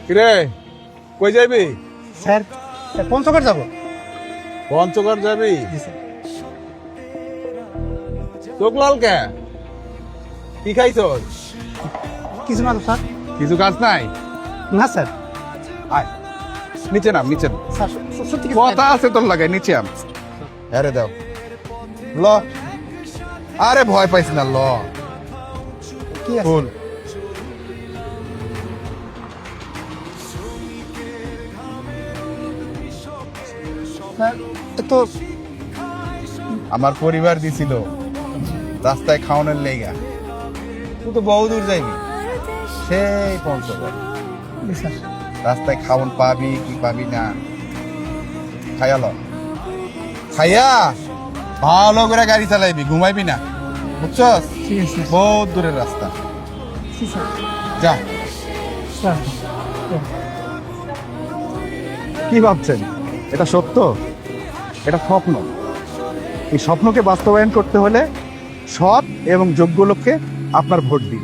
কিরে কই যাবি? স্যার পঞ্চগড় যাব। পঞ্চগড় যাবি? জি স্যার। চোখ লাল কে? কি খাইছস? কিছু না তো স্যার। কিছু কাজ নাই? না স্যার। আয় নিচে নাম, নিচে নাম। স্যার সত্যি কিছু কথা আছে তোর লাগে, নিচে আম। আরে দাও ল। আরে ভয় পাইস না, ল। কি আছে ফুল স্যার? তো আমার পরিবার দিছিল রাস্তায় খাওয়ানোর লেগা। তুই তো বহু দূর যাইবি, সেই পঞ্চগড়। জি স্যার। রাস্তায় খাওয়ান পাবি কি পাবি না, খাইয়া ল। খাইয়া ভালো করে গাড়ি চালাইবি, ঘুমাইবি না, বুঝছস? ঠিক আছে স্যার। বহুত দূরের রাস্তা। জি স্যার। যা। স্যার কি ভাবছেন এটা সত্য? এটা স্বপ্ন। এই স্বপ্নকে বাস্তবায়ন করতে হলে সৎ এবং যোগ্য লোককে আপনার ভোট দিন।